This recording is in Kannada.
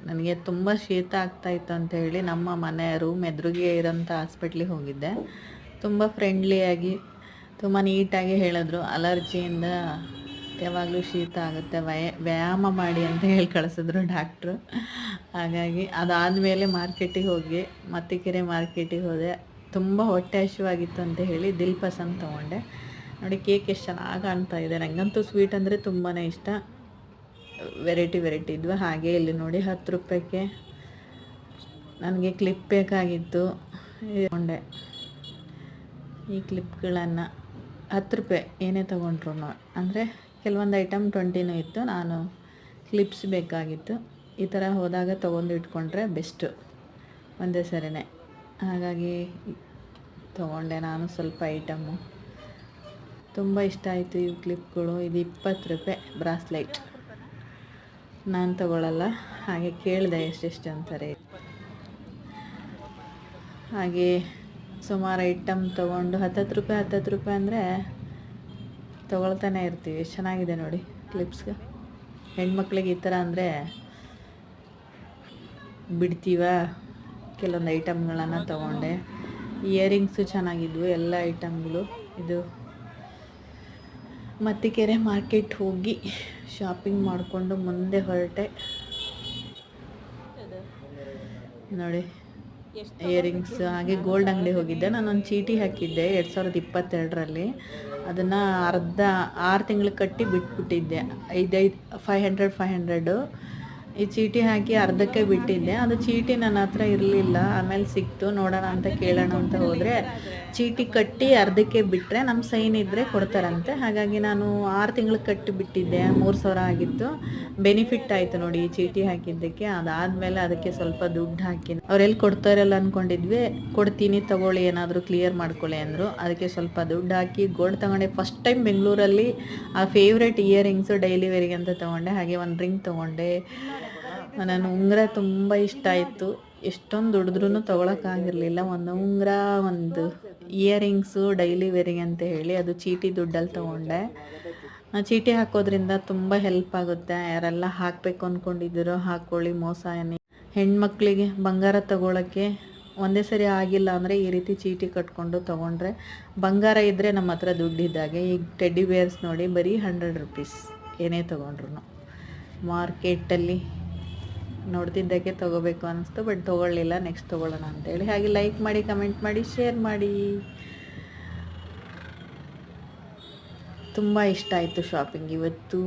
ನನಗೆ ತುಂಬ ಶೀತ ಆಗ್ತಾಯಿತ್ತು ಅಂತ ಹೇಳಿ ನಮ್ಮ ಮನೆ ರೂಮ್ ಎದುರಿಗೆ ಇರೋಂಥ ಹಾಸ್ಪಿಟ್ಲಿಗೆ ಹೋಗಿದ್ದೆ. ತುಂಬ ಫ್ರೆಂಡ್ಲಿಯಾಗಿ ತುಂಬ ನೀಟಾಗಿ ಹೇಳಿದ್ರು, ಅಲರ್ಜಿಯಿಂದ ಯಾವಾಗಲೂ ಶೀತ ಆಗುತ್ತೆ, ವ್ಯಾಯಾಮ ಮಾಡಿ ಅಂತ ಹೇಳಿ ಕಳಿಸಿದ್ರು ಡಾಕ್ಟ್ರು. ಹಾಗಾಗಿ ಅದಾದಮೇಲೆ ಮಾರ್ಕೆಟಿಗೆ ಹೋಗಿ ಮತ್ತಿಕೆರೆ ಮಾರ್ಕೆಟಿಗೆ ಹೋದೆ. ತುಂಬ ಹೊಟ್ಟೆ ಹಸಿವಾಗಿತ್ತು ಅಂತ ಹೇಳಿ ದಿಲ್ ಪಸಂದ್ ತೊಗೊಂಡೆ. ನೋಡಿ ಕೇಕ್ ಎಷ್ಟು ಚೆನ್ನಾಗಿ ಕಾಣ್ತಾ ಇದೆ. ನನಗಂತೂ ಸ್ವೀಟ್ ಅಂದರೆ ತುಂಬಾ ಇಷ್ಟ. ವೆರೈಟಿ ಇದ್ವು. ಹಾಗೆ ಇಲ್ಲಿ ನೋಡಿ 10 ರೂಪಾಯಿಗೆ ನನಗೆ ಕ್ಲಿಪ್ ಬೇಕಾಗಿತ್ತು, ತೊಗೊಂಡೆ. ಈ ಕ್ಲಿಪ್ಗಳನ್ನು 10 ರೂಪಾಯಿ ಏನೇ ತೊಗೊಂಡ್ರು, ಅಂದರೆ ಕೆಲವೊಂದು ಐಟಮ್ 20ನೂ ಇತ್ತು. ನಾನು ಕ್ಲಿಪ್ಸ್ ಬೇಕಾಗಿತ್ತು. ಈ ಥರ ಹೋದಾಗ ತೊಗೊಂಡು ಇಟ್ಕೊಂಡ್ರೆ ಬೆಸ್ಟು ಒಂದೇ ಸರಿನೇ. ಹಾಗಾಗಿ ತೊಗೊಂಡೆ ನಾನು ಸ್ವಲ್ಪ ಐಟಮ್ಮು. ತುಂಬ ಇಷ್ಟ ಆಯಿತು ಇವು ಕ್ಲಿಪ್ಗಳು. ಇದು 20 ರೂಪಾಯಿ ಬ್ರಾಸ್ಲೈಟ್. ನಾನು ತೊಗೊಳ್ಳಲ್ಲ, ಹಾಗೆ ಕೇಳಿದೆ ಎಷ್ಟೆಷ್ಟು ಅಂತಾರೆ. ಹಾಗೆ ಸುಮಾರು ಐಟಮ್ ತೊಗೊಂಡು 10 ರೂಪಾಯಿ ಅಂದರೆ ತೊಗೊಳ್ತಾನೆ ಇರ್ತೀವಿ. ಎಷ್ಟು ಚೆನ್ನಾಗಿದೆ ನೋಡಿ ಕ್ಲಿಪ್ಸ್ಗೆ. ಹೆಣ್ಮಕ್ಳಿಗೆ ಈ ಥರ ಅಂದರೆ ಬಿಡ್ತೀವ. ಕೆಲವೊಂದು ಐಟಮ್ಗಳನ್ನು ತೊಗೊಂಡೆ. ಇಯರಿಂಗ್ಸು ಚೆನ್ನಾಗಿದ್ವು ಎಲ್ಲ ಐಟಮ್ಗಳು. ಇದು ಮತ್ತಿಕೆರೆ ಮಾರ್ಕೆಟ್ ಹೋಗಿ ಶಾಪಿಂಗ್ ಮಾಡಿಕೊಂಡು ಮುಂದೆ ಹೊರಟೆ. ನೋಡಿ ಇಯರಿಂಗ್ಸ್. ಹಾಗೆ ಗೋಲ್ಡ್ ಅಂಗಡಿ ಹೋಗಿದ್ದೆ. ನಾನೊಂದು ಚೀಟಿ ಹಾಕಿದ್ದೆ 2022ರಲ್ಲಿ. ಅದನ್ನು 6 ತಿಂಗಳು ಕಟ್ಟಿ ಬಿಟ್ಬಿಟ್ಟಿದ್ದೆ. 500 ಈ ಚೀಟಿ ಹಾಕಿ ಅರ್ಧಕ್ಕೆ ಬಿಟ್ಟಿದ್ದೆ. ಅದು ಚೀಟಿ ನನ್ನ ಹತ್ರ ಇರಲಿಲ್ಲ. ಆಮೇಲೆ ಸಿಕ್ತು. ನೋಡೋಣ ಅಂತ ಕೇಳೋಣ ಅಂತ ಹೋದರೆ ಚೀಟಿ ಕಟ್ಟಿ ಅರ್ಧಕ್ಕೆ ಬಿಟ್ಟರೆ ನಮ್ಮ ಸೈನ್ ಇದ್ದರೆ ಕೊಡ್ತಾರಂತೆ. ಹಾಗಾಗಿ ನಾನು 6 ತಿಂಗಳು ಕಟ್ಟಿ ಬಿಟ್ಟಿದ್ದೆ. 3000 ಆಗಿತ್ತು. ಬೆನಿಫಿಟ್ ಆಯಿತು ನೋಡಿ ಈ ಚೀಟಿ ಹಾಕಿದ್ದಕ್ಕೆ. ಅದಾದಮೇಲೆ ಅದಕ್ಕೆ ಸ್ವಲ್ಪ ದುಡ್ಡು ಹಾಕಿ, ಅವರೆಲ್ಲಿ ಕೊಡ್ತಾರಲ್ಲ ಅಂದ್ಕೊಂಡಿದ್ವಿ. ಕೊಡ್ತೀನಿ ತಗೊಳ್ಳಿ, ಏನಾದರೂ ಕ್ಲಿಯರ್ ಮಾಡ್ಕೊಳ್ಳಿ ಅಂದರು. ಅದಕ್ಕೆ ಸ್ವಲ್ಪ ದುಡ್ಡು ಹಾಕಿ ಗೋಲ್ಡ್ ತೊಗೊಂಡೆ. ಫಸ್ಟ್ ಟೈಮ್ ಬೆಂಗಳೂರಲ್ಲಿ ಆ ಫೇವ್ರೆಟ್ ಇಯರಿಂಗ್ಸು ಡೈಲಿ ವೇರಿಗೆ ಅಂತ ತೊಗೊಂಡೆ. ಹಾಗೆ ಒಂದು ರಿಂಗ್ ತೊಗೊಂಡೆ. ನಾನು ಉಂಗುರ ತುಂಬ ಇಷ್ಟ ಆಯಿತು. ಎಷ್ಟೊಂದು ದುಡಿದ್ರೂ ತೊಗೊಳಕ್ಕಾಗಿರಲಿಲ್ಲ. ಒಂದು ಉಂಗುರ, ಒಂದು ಇಯರಿಂಗ್ಸು ಡೈಲಿ ವೇರಿಗೆ ಅಂತ ಹೇಳಿ ಅದು ಚೀಟಿ ದುಡ್ಡಲ್ಲಿ ತೊಗೊಂಡೆ. ಚೀಟಿ ಹಾಕೋದ್ರಿಂದ ತುಂಬ ಹೆಲ್ಪ್ ಆಗುತ್ತೆ. ಯಾರೆಲ್ಲ ಹಾಕಬೇಕು ಅಂದ್ಕೊಂಡಿದ್ದೀರೋ ಹಾಕ್ಕೊಳ್ಳಿ. ಮೋಸ ಹೆಣ್ಮಕ್ಳಿಗೆ ಬಂಗಾರ ತೊಗೊಳಕ್ಕೆ ಒಂದೇ ಸರಿ ಆಗಿಲ್ಲ ಅಂದರೆ ಈ ರೀತಿ ಚೀಟಿ ಕಟ್ಕೊಂಡು ತೊಗೊಂಡ್ರೆ ಬಂಗಾರ ಇದ್ದರೆ ನಮ್ಮ ಹತ್ರ ದುಡ್ಡಿದ್ದಾಗೆ. ಈಗ ಟೆಡ್ಡಿ ಬೇರ್ಸ್ ನೋಡಿ ಬರೀ 100 ರೂಪೀಸ್ ಏನೇ ತೊಗೊಂಡ್ರು. ಮಾರ್ಕೆಟಲ್ಲಿ ನೋಡ್ತಿದ್ದಕ್ಕೆ ತೊಗೋಬೇಕು ಅನ್ನಿಸ್ತು, ಬಟ್ ತೊಗೊಳ್ಳಿಲ್ಲ. ನೆಕ್ಸ್ಟ್ ತೊಗೊಳ್ಳೋಣ ಅಂತೇಳಿ. ಹಾಗೆ ಲೈಕ್ ಮಾಡಿ, ಕಮೆಂಟ್ ಮಾಡಿ, ಶೇರ್ ಮಾಡಿ. ತುಂಬ ಇಷ್ಟ ಆಯಿತು ಶಾಪಿಂಗ್ ಇವತ್ತು.